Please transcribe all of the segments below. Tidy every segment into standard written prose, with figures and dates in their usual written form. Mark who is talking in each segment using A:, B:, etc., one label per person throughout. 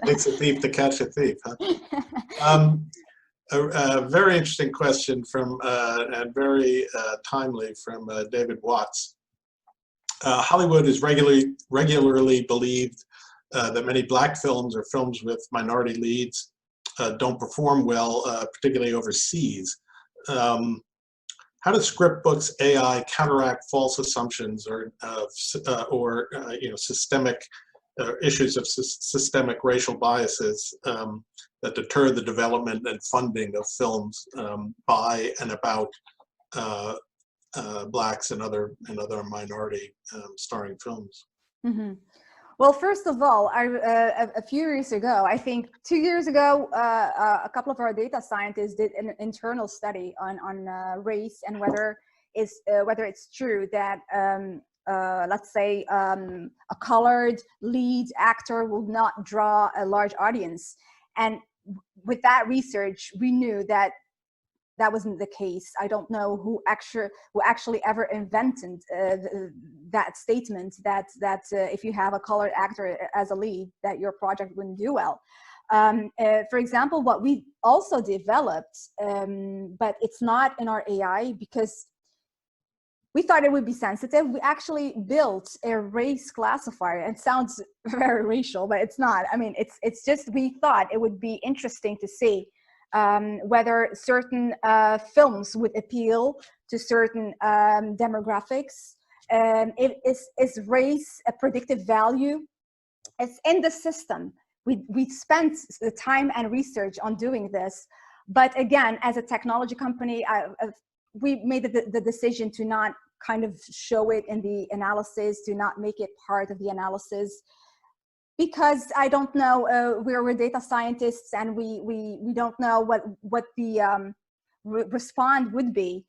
A: Takes a thief to catch a thief, huh? A very interesting question from, and very timely from David Watts. Hollywood is regularly believed that many black films or films with minority leads don't perform well, particularly overseas. How does ScriptBook's AI counteract false assumptions or systemic issues of systemic racial biases that deter the development and funding of films by and about blacks and other minority starring films?
B: Mm-hmm. Well, first of all, a few years ago, I think 2 years ago, a couple of our data scientists did an internal study on race and whether it's true that let's say a colored lead actor will not draw a large audience. And with that research, we knew that that wasn't the case. I don't know who actually ever invented that statement that if you have a colored actor as a lead, that your project wouldn't do well. For example, what we also developed, but it's not in our AI because we thought it would be sensitive. We actually built a race classifier. It sounds very racial, but it's not. I mean, it's just we thought it would be interesting to see whether certain films would appeal to certain demographics. Is race a predictive value? It's in the system. We spent the time and research on doing this. But again, as a technology company, we made the decision to not kind of show it in the analysis, to not make it part of the analysis. Because I don't know, we're data scientists and we don't know what the response would be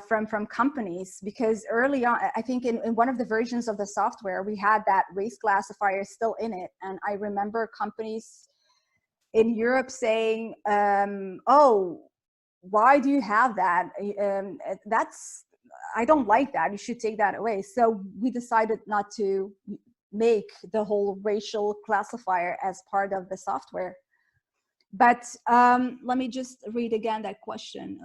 B: from companies. Because early on, I think in one of the versions of the software, we had that race classifier still in it. And I remember companies in Europe saying, oh, why do you have that? I don't like that. You should take that away. So we decided not to make the whole racial classifier as part of the software. But let me just read again that question.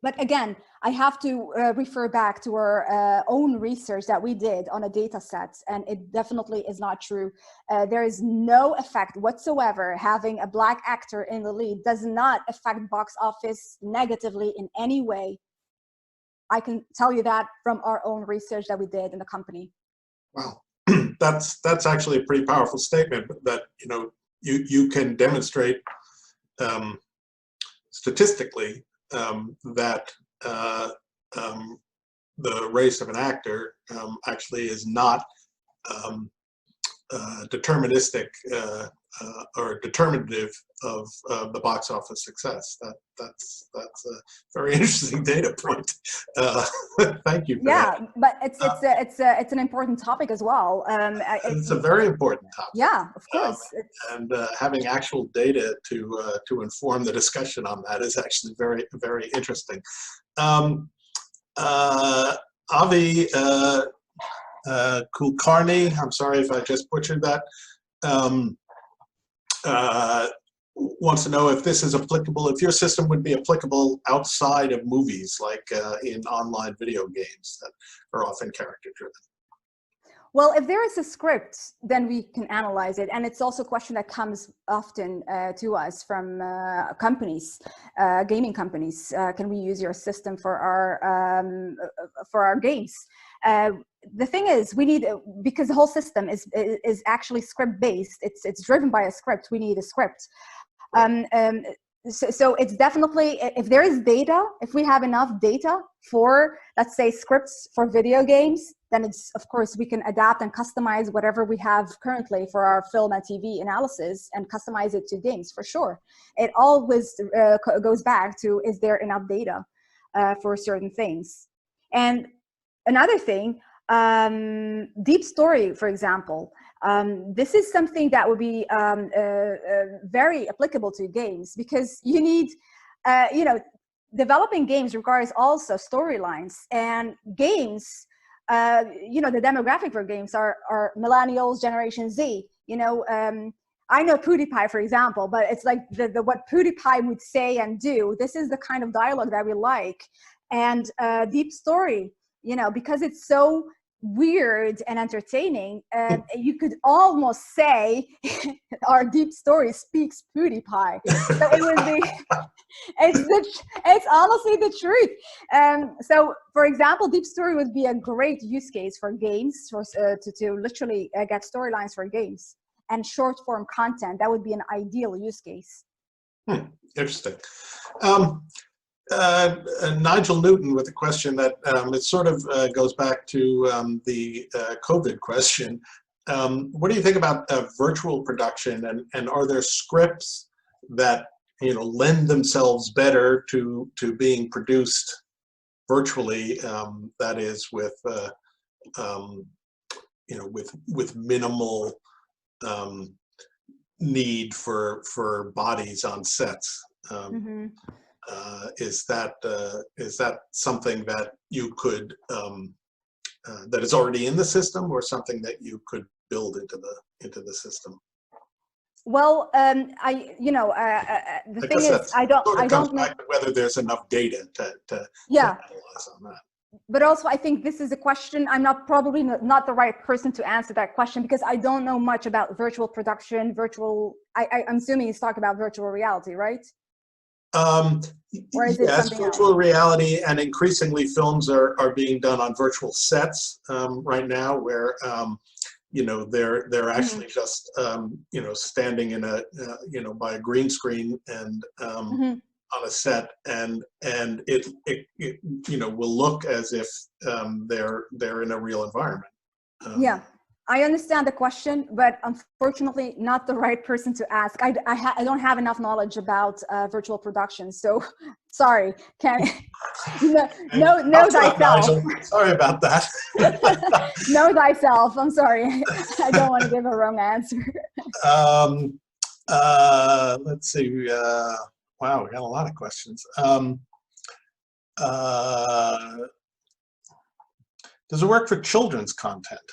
B: But again, I have to refer back to our own research that we did on a data set, and it definitely is not true. There is no effect whatsoever. Having a black actor in the lead does not affect box office negatively in any way. I can tell you that from our own research that we did in the company.
A: Wow, that's actually a pretty powerful statement. That you can demonstrate statistically that the race of an actor actually is not deterministic or determinative of the box office success. That's a very interesting data point. Thank you for that.
B: Yeah, but it's an important topic as well.
A: It's a very important topic.
B: Yeah, of course.
A: And having actual data to inform the discussion on that is actually very, very interesting. Avi Kulkarni, I'm sorry if I just butchered that, wants to know if this is applicable, if your system would be applicable outside of movies, like in online video games that are often character driven.
B: Well, if there is a script, then we can analyze it. And it's also a question that comes often to us from companies, gaming companies. Can we use your system for our games? The thing is, we need, because the whole system is actually script based. It's driven by a script. We need a script. So it's definitely, if there is data, if we have enough data for, let's say, scripts for video games, then it's, of course, we can adapt and customize whatever we have currently for our film and TV analysis and customize it to games, for sure. It always goes back to, is there enough data for certain things? And another thing, deep story, for example, this is something that would be very applicable to games, because you need, developing games requires also storylines, and games the demographic for games are millennials, Generation Z. I know PewDiePie, for example, but it's like what PewDiePie would say and do. This is the kind of dialogue that we like. And Deep Story, because it's so weird and entertaining, you could almost say our Deep Story speaks PewDiePie. So it would be, it's honestly the truth. So for example, Deep Story would be a great use case for games, to literally get storylines for games and short form content. That would be an ideal use case.
A: Interesting. Nigel Newton with a question that it sort of goes back to the COVID question. What do you think about virtual production, and are there scripts that lend themselves better to being produced virtually? That is with with minimal need for bodies on sets. Is that something that you could that is already in the system, or something that you could build into the system?
B: Well, the thing is, I don't know
A: whether there's enough data to analyze on that.
B: But also, I think this is a question, I'm probably not the right person to answer that question, because I don't know much about virtual production, I'm assuming he's talking about virtual reality, right? Or is it
A: yes,
B: something
A: virtual
B: else?
A: reality, and increasingly films are being done on virtual sets right now, where they're actually just standing in a by a green screen and on a set, and it will look as if they're in a real environment.
B: Yeah, I understand the question, but unfortunately not the right person to ask. I don't have enough knowledge about virtual production, so sorry. Know thyself.
A: Sorry about that.
B: Know thyself. I'm sorry. I don't want to give a wrong answer.
A: Let's see. Wow, we got a lot of questions. Does it work for children's content?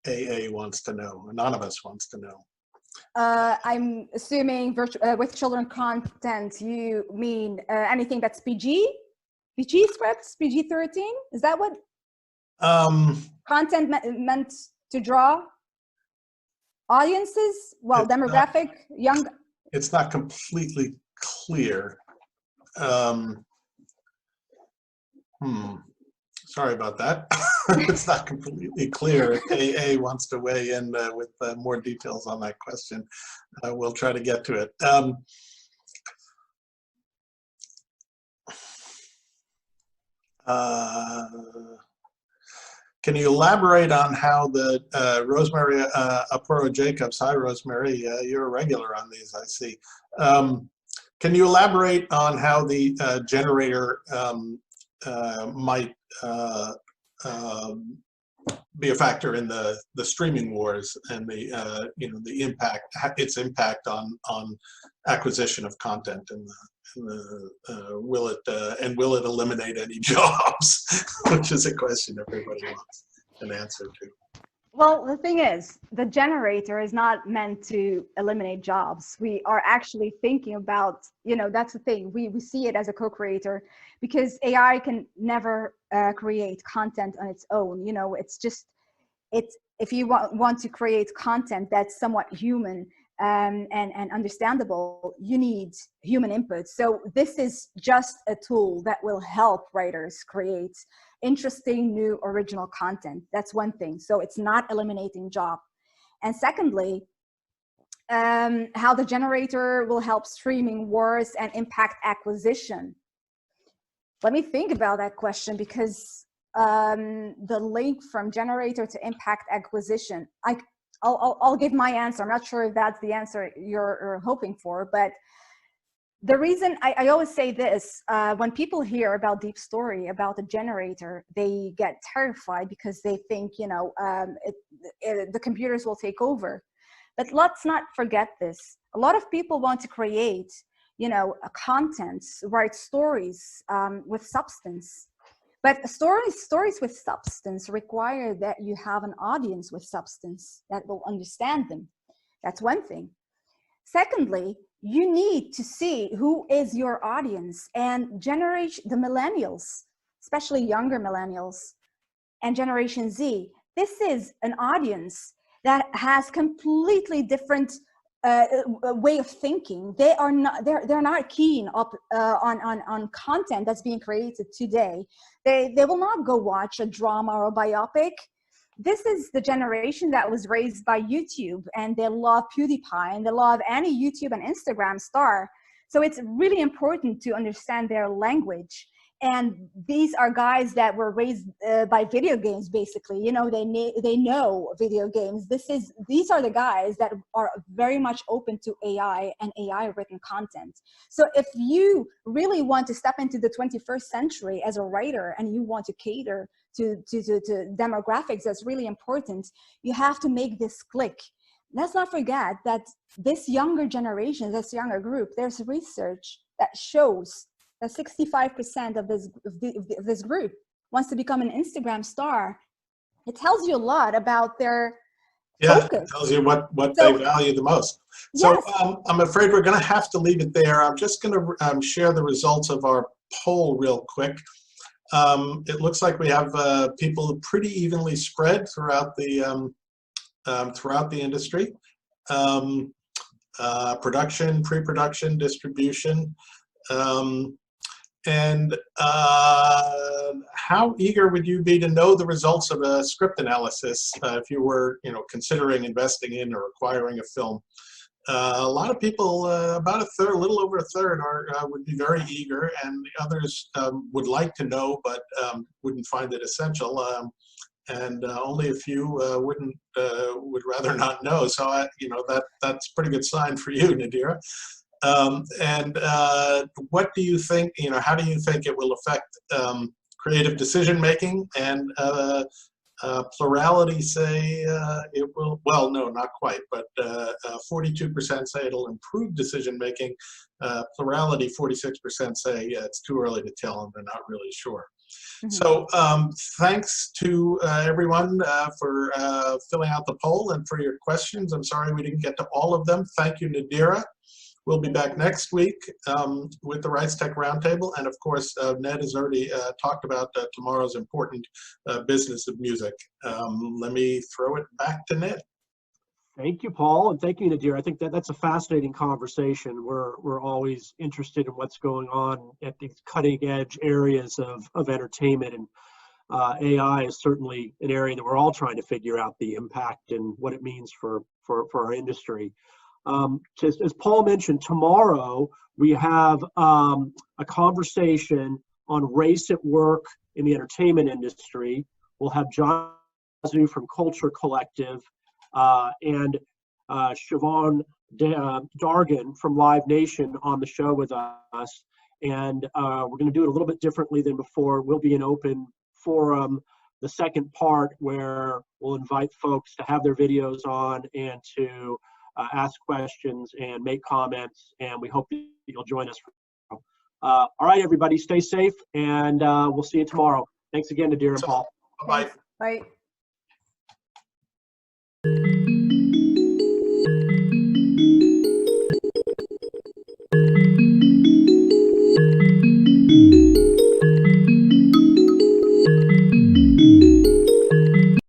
A: AA wants to know. Anonymous wants to know.
B: I'm assuming with children content, you mean anything that's PG scripts, PG-13? Is that what? Content meant to draw audiences? Well, demographic, young.
A: It's not completely clear. Sorry about that. It's not completely clear. AA wants to weigh in with more details on that question. We'll try to get to it. Can you elaborate on how the Rosemary Aporo Jacobs, hi Rosemary, you're a regular on these, I see. Can you elaborate on how the generator might be a factor in the streaming wars and the the impact, its impact on acquisition of content, and will it eliminate any jobs, which is a question everybody wants an answer to.
B: Well, the thing is, the generator is not meant to eliminate jobs. We are actually thinking about, that's the thing. We see it as a co-creator, because AI can never create content on its own. If you want to create content that's somewhat human and understandable, you need human input. So this is just a tool that will help writers create interesting, new, original content. That's one thing. So it's not eliminating job. And secondly, how the generator will help streaming wars and impact acquisition. Let me think about that question, because the link from generator to impact acquisition, I'll give my answer. I'm not sure if that's the answer you're hoping for, but the reason I always say this, when people hear about Deep Story, about the generator, they get terrified because they think, the computers will take over. But let's not forget this. A lot of people want to create, content, write stories with substance. But stories with substance require that you have an audience with substance that will understand them. That's one thing. Secondly, you need to see who is your audience, and the millennials, especially younger millennials and Generation Z. This is an audience that has completely different way of thinking. They're not keen on content that's being created today. They will not go watch a drama or a biopic. This is the generation that was raised by YouTube, and they love PewDiePie, and they love any YouTube and Instagram star. So it's really important to understand their language. And these are guys that were raised by video games, basically. You know, they know video games. These are the guys that are very much open to AI and AI written content. So if you really want to step into the 21st century as a writer, and you want to cater to demographics, that's really important. You have to make this click. Let's not forget that this younger generation, this younger group, there's research that shows that 65% of this group wants to become an Instagram star. It tells you a lot about their focus.
A: It tells you what they value the most. So yes. I'm afraid we're going to have to leave it there. I'm just going to share the results of our poll real quick. It looks like we have people pretty evenly spread throughout the industry. Production, pre-production, distribution. And how eager would you be to know the results of a script analysis if you were, considering investing in or acquiring a film? A lot of people, about a third, a little over a third, would be very eager, and the others would like to know but wouldn't find it essential. And only a few would rather not know. So that's a pretty good sign for you, Nadira. And what do you think, how do you think it will affect creative decision making? And plurality say it will, well, no, not quite, but 42% say it'll improve decision making. Plurality, 46% say it's too early to tell and they're not really sure. Mm-hmm. So thanks to everyone for filling out the poll and for your questions. I'm sorry we didn't get to all of them. Thank you, Nadira. We'll be back next week with the Rights Tech Roundtable. And of course, Ned has already talked about tomorrow's important business of music. Let me throw it back to Ned.
C: Thank you, Paul, and thank you, Nadira. I think that's a fascinating conversation. We're always interested in what's going on at these cutting edge areas of entertainment, and AI is certainly an area that we're all trying to figure out the impact and what it means for our industry. As Paul mentioned, tomorrow we have a conversation on race at work in the entertainment industry. We'll have John from Culture Collective and Siobhan Dargan from Live Nation on the show with us. And we're going to do it a little bit differently than before. We'll be an open forum, the second part, where we'll invite folks to have their videos on and to ask questions and make comments, and we hope that you'll join us. All right, everybody, stay safe, and we'll see you tomorrow. Thanks again, Nadira and Paul.
A: Bye-bye.
B: Bye.